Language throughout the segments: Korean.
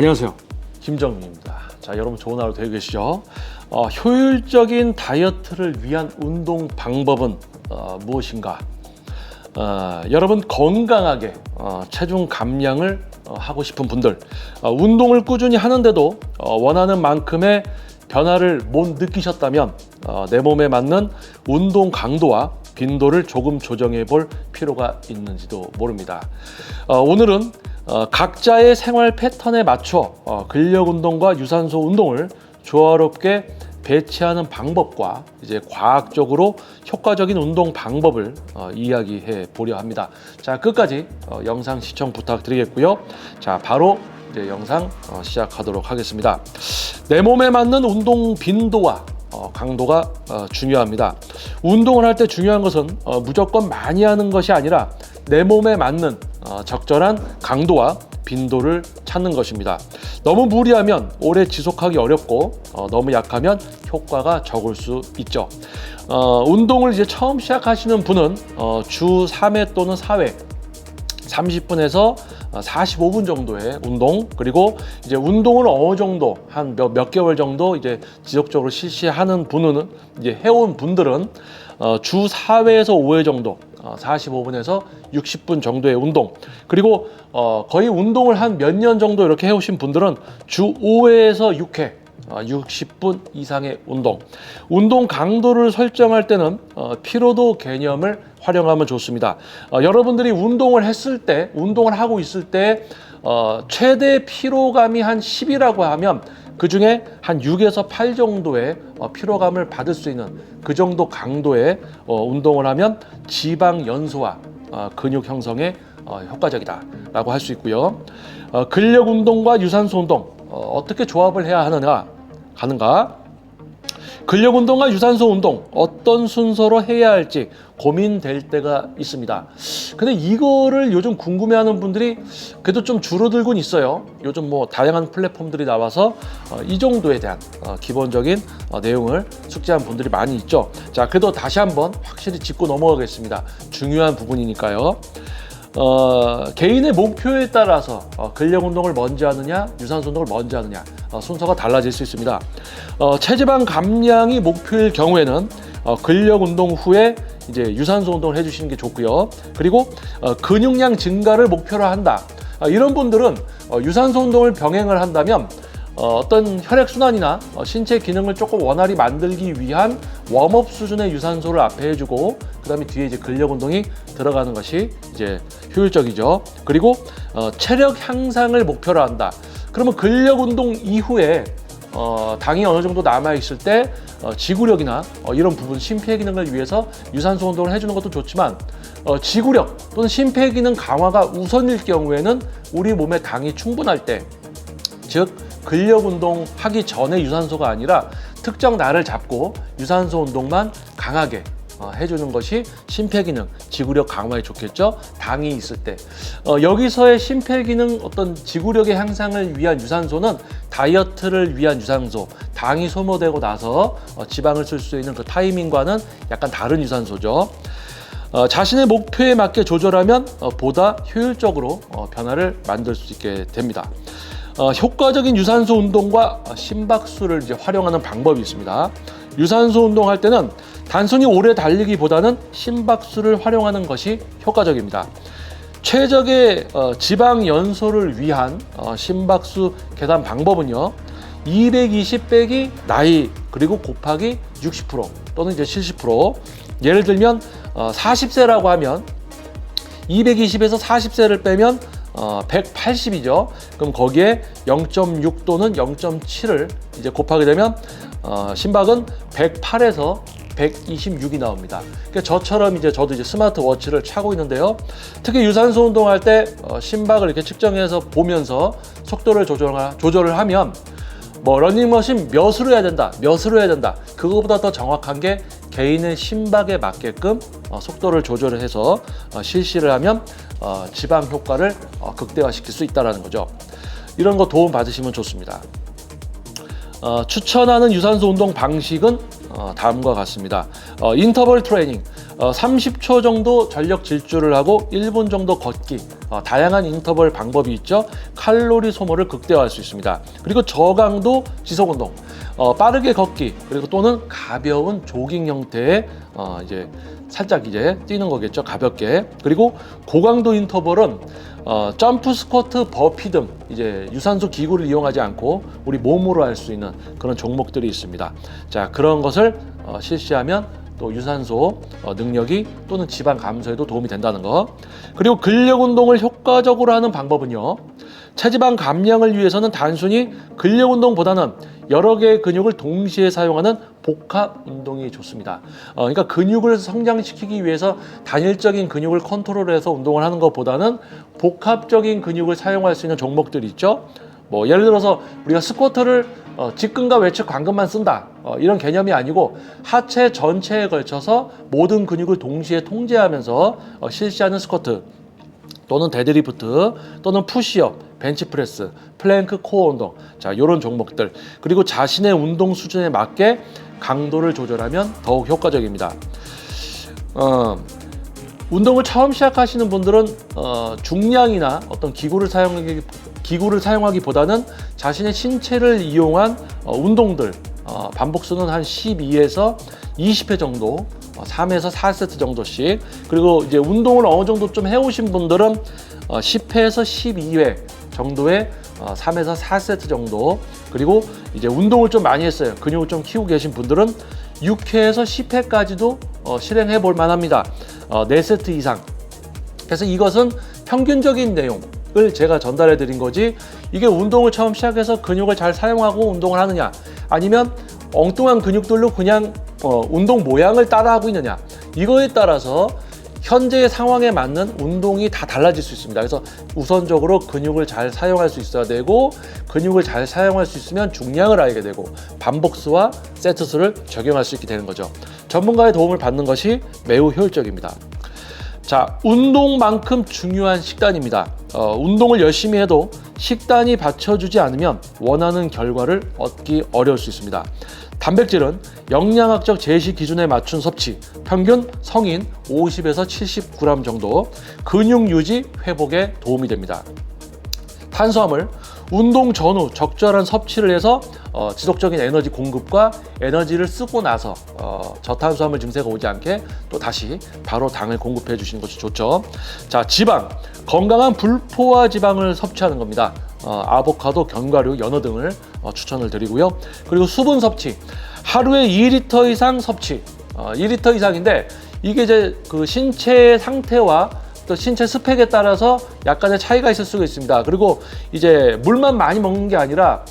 안녕하세요, 김정민입니다. 자, 여러분 좋은 하루 되고 계시죠? 효율적인 다이어트를 위한 운동 방법은 무엇인가? 여러분 건강하게 체중 감량을 하고 싶은 분들, 운동을 꾸준히 하는데도 원하는 만큼의 변화를 못 느끼셨다면 내 몸에 맞는 운동 강도와 빈도를 조금 조정해 볼 필요가 있는지도 모릅니다. 오늘은 각자의 생활 패턴에 맞춰 근력 운동과 유산소 운동을 조화롭게 배치하는 방법과 이제 과학적으로 효과적인 운동 방법을 이야기해 보려 합니다. 자, 끝까지 영상 시청 부탁드리겠고요. 자, 바로 이제 영상 시작하도록 하겠습니다. 내 몸에 맞는 운동 빈도와 강도가 중요합니다. 운동을 할 때 중요한 것은 무조건 많이 하는 것이 아니라 내 몸에 맞는 적절한 강도와 빈도를 찾는 것입니다. 너무 무리하면 오래 지속하기 어렵고 너무 약하면 효과가 적을 수 있죠. 운동을 이제 처음 시작하시는 분은 주 3회 또는 4회 30분에서 45분 정도의 운동, 그리고 이제 운동을 어느 정도 한 몇 개월 정도 이제 지속적으로 실시하는 분은 이제 해온 분들은 주 4회에서 5회 정도 45분에서 60분 정도의 운동, 그리고 거의 운동을 한 몇 년 정도 이렇게 해오신 분들은 주 5회에서 6회 60분 이상의 운동 강도를 설정할 때는 피로도 개념을 활용하면 좋습니다. 여러분들이 운동을 하고 있을 때 최대 피로감이 한 10이라고 하면 그 중에 한 6에서 8 정도의 피로감을 받을 수 있는 그 정도 강도의 운동을 하면 지방 연소와 근육 형성에 효과적이다라고 할 수 있고요. 근력 운동과 유산소 운동 어떻게 조합을 해야 하는가? 근력 운동과 유산소 운동 어떤 순서로 해야 할지 고민될 때가 있습니다. 근데 이거를 요즘 궁금해하는 분들이 그래도 좀 줄어들곤 있어요. 요즘 뭐 다양한 플랫폼들이 나와서 이 정도에 대한 기본적인 내용을 숙지한 분들이 많이 있죠. 자, 그래도 다시 한번 확실히 짚고 넘어가겠습니다. 중요한 부분이니까요. 개인의 목표에 따라서 근력 운동을 먼저 하느냐 유산소 운동을 먼저 하느냐 순서가 달라질 수 있습니다. 체지방 감량이 목표일 경우에는 근력 운동 후에 이제 유산소 운동을 해주시는 게 좋고요. 그리고 근육량 증가를 목표로 한다, 이런 분들은 유산소 운동을 병행을 한다면 어떤 혈액순환이나 신체 기능을 조금 원활히 만들기 위한 웜업 수준의 유산소를 앞에 해주고 그 다음에 뒤에 이제 근력 운동이 들어가는 것이 이제 효율적이죠. 그리고 체력 향상을 목표로 한다. 그러면 근력 운동 이후에 당이 어느 정도 남아 있을 때 지구력이나 이런 부분 심폐기능을 위해서 유산소 운동을 해주는 것도 좋지만 지구력 또는 심폐기능 강화가 우선일 경우에는 우리 몸에 당이 충분할 때, 즉 근력 운동 하기 전에 유산소가 아니라 특정 날을 잡고 유산소 운동만 강하게 해주는 것이 심폐기능, 지구력 강화에 좋겠죠. 당이 있을 때 여기서의 심폐기능 어떤 지구력의 향상을 위한 유산소는 다이어트를 위한 유산소, 당이 소모되고 나서 지방을 쓸 수 있는 그 타이밍과는 약간 다른 유산소죠. 자신의 목표에 맞게 조절하면 보다 효율적으로 변화를 만들 수 있게 됩니다. 효과적인 유산소 운동과 심박수를 이제 활용하는 방법이 있습니다. 유산소 운동할 때는 단순히 오래 달리기보다는 심박수를 활용하는 것이 효과적입니다. 최적의 지방 연소를 위한 심박수 계산 방법은요, 220 빼기 나이 그리고 곱하기 60% 또는 이제 70%. 예를 들면 40세라고 하면 220에서 40세를 빼면 180이죠. 그럼 거기에 0.6 또는 0.7을 이제 곱하게 되면 심박은 108에서 126이 나옵니다. 그러니까 저처럼 이제 저도 이제 스마트워치를 차고 있는데요. 특히 유산소 운동할 때 심박을 이렇게 측정해서 보면서 속도를 조절을 하면 뭐 러닝머신 몇으로 해야 된다, 그거보다 더 정확한 게 개인의 심박에 맞게끔 속도를 조절을 해서 실시를 하면 지방 효과를 극대화시킬 수 있다는 거죠. 이런 거 도움 받으시면 좋습니다. 추천하는 유산소 운동 방식은 다음과 같습니다. 인터벌 트레이닝 30초 정도 전력 질주를 하고 1분 정도 걷기, 다양한 인터벌 방법이 있죠. 칼로리 소모를 극대화할 수 있습니다. 그리고 저강도 지속 운동, 빠르게 걷기, 그리고 또는 가벼운 조깅 형태의 이제 살짝 이제 뛰는 거겠죠. 가볍게. 그리고 고강도 인터벌은 점프, 스쿼트, 버피 등 이제 유산소 기구를 이용하지 않고 우리 몸으로 할 수 있는 그런 종목들이 있습니다. 자, 그런 것을 실시하면 또 유산소 능력이 또는 지방 감소에도 도움이 된다는 거. 그리고 근력 운동을 효과적으로 하는 방법은요, 체지방 감량을 위해서는 단순히 근력 운동보다는 여러 개의 근육을 동시에 사용하는 복합 운동이 좋습니다. 그러니까 근육을 성장시키기 위해서 단일적인 근육을 컨트롤해서 운동을 하는 것보다는 복합적인 근육을 사용할 수 있는 종목들이 있죠. 뭐 예를 들어서 우리가 스쿼트를 직근과 외측 관근만 쓴다, 이런 개념이 아니고 하체 전체에 걸쳐서 모든 근육을 동시에 통제하면서 실시하는 스쿼트 또는 데드리프트 또는 푸시업, 벤치프레스, 플랭크, 코어 운동, 자, 이런 종목들. 그리고 자신의 운동 수준에 맞게 강도를 조절하면 더욱 효과적입니다. 운동을 처음 시작하시는 분들은 중량이나 어떤 기구를 사용하기보다는 자신의 신체를 이용한 운동들, 반복수는 한 12에서 20회 정도, 3에서 4세트 정도씩, 그리고 이제 운동을 어느 정도 좀 해오신 분들은 10회에서 12회 정도의 3에서 4세트 정도, 그리고 이제 운동을 좀 많이 했어요, 근육을 좀 키우고 계신 분들은 6회에서 10회까지도 실행해 볼 만합니다. 4세트 이상. 그래서 이것은 평균적인 내용을 제가 전달해 드린 거지, 이게 운동을 처음 시작해서 근육을 잘 사용하고 운동을 하느냐, 아니면 엉뚱한 근육들로 그냥 운동 모양을 따라하고 있느냐, 이거에 따라서 현재의 상황에 맞는 운동이 다 달라질 수 있습니다. 그래서 우선적으로 근육을 잘 사용할 수 있어야 되고, 근육을 잘 사용할 수 있으면 중량을 알게 되고 반복수와 세트수를 적용할 수 있게 되는 거죠. 전문가의 도움을 받는 것이 매우 효율적입니다. 자, 운동만큼 중요한 식단입니다. 운동을 열심히 해도 식단이 받쳐주지 않으면 원하는 결과를 얻기 어려울 수 있습니다. 단백질은 영양학적 제시 기준에 맞춘 섭취, 평균 성인 50에서 70g 정도, 근육 유지, 회복에 도움이 됩니다. 탄수화물, 운동 전후 적절한 섭취를 해서 지속적인 에너지 공급과 에너지를 쓰고 나서 저탄수화물 증세가 오지 않게 또 다시 바로 당을 공급해 주시는 것이 좋죠. 자, 지방, 건강한 불포화 지방을 섭취하는 겁니다. 아보카도, 견과류, 연어 등을 추천을 드리고요. 그리고 수분 섭취, 하루에 2리터 이상 섭취, 2리터 이상인데 이게 이제 그 신체 상태와 또 신체 스펙에 따라서 약간의 차이가 있을 수가 있습니다. 그리고 이제 물만 많이 먹는 게 아니라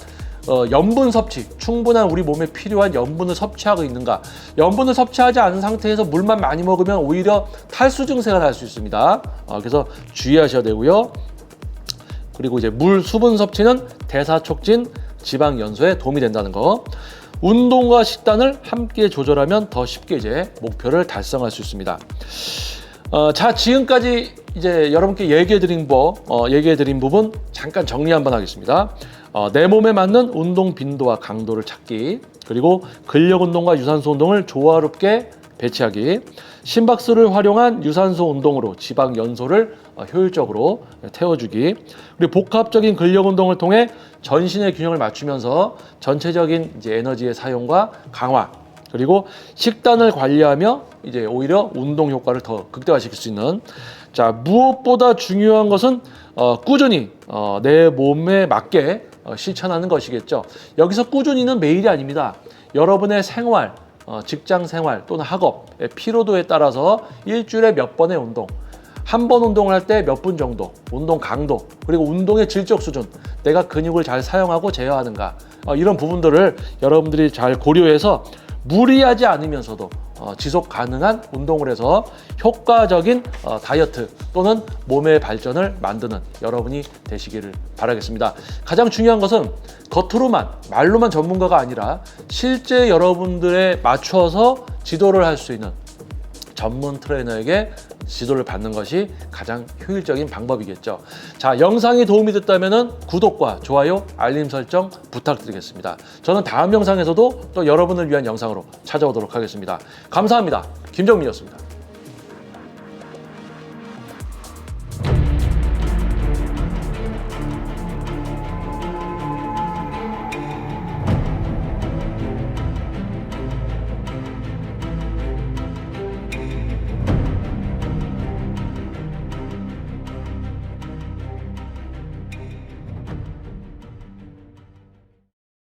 염분 섭취, 충분한 우리 몸에 필요한 염분을 섭취하고 있는가. 염분을 섭취하지 않은 상태에서 물만 많이 먹으면 오히려 탈수 증세가 날 수 있습니다. 그래서 주의하셔야 되고요. 그리고 이제 물, 수분 섭취는 대사 촉진, 지방 연소에 도움이 된다는 거. 운동과 식단을 함께 조절하면 더 쉽게 이제 목표를 달성할 수 있습니다. 자, 지금까지 이제 여러분께 얘기해드린 부분 잠깐 정리 한번 하겠습니다. 내 몸에 맞는 운동 빈도와 강도를 찾기, 그리고 근력 운동과 유산소 운동을 조화롭게 배치하기, 심박수를 활용한 유산소 운동으로 지방 연소를 효율적으로 태워주기, 그리고 복합적인 근력 운동을 통해 전신의 균형을 맞추면서 전체적인 이제 에너지의 사용과 강화, 그리고 식단을 관리하며 이제 오히려 운동 효과를 더 극대화시킬 수 있는, 자, 무엇보다 중요한 것은 꾸준히 내 몸에 맞게 실천하는 것이겠죠. 여기서 꾸준히는 매일이 아닙니다. 여러분의 생활, 직장 생활 또는 학업의 피로도에 따라서 일주일에 몇 번의 운동, 한 번 운동을 할 때 몇 분 정도, 운동 강도, 그리고 운동의 질적 수준, 내가 근육을 잘 사용하고 제어하는가, 이런 부분들을 여러분들이 잘 고려해서 무리하지 않으면서도 지속 가능한 운동을 해서 효과적인 다이어트 또는 몸의 발전을 만드는 여러분이 되시기를 바라겠습니다. 가장 중요한 것은 겉으로만, 말로만 전문가가 아니라 실제 여러분들에 맞춰서 지도를 할 수 있는 전문 트레이너에게 지도를 받는 것이 가장 효율적인 방법이겠죠. 자, 영상이 도움이 됐다면 구독과 좋아요, 알림 설정 부탁드리겠습니다. 저는 다음 영상에서도 또 여러분을 위한 영상으로 찾아오도록 하겠습니다. 감사합니다. 김정민이었습니다.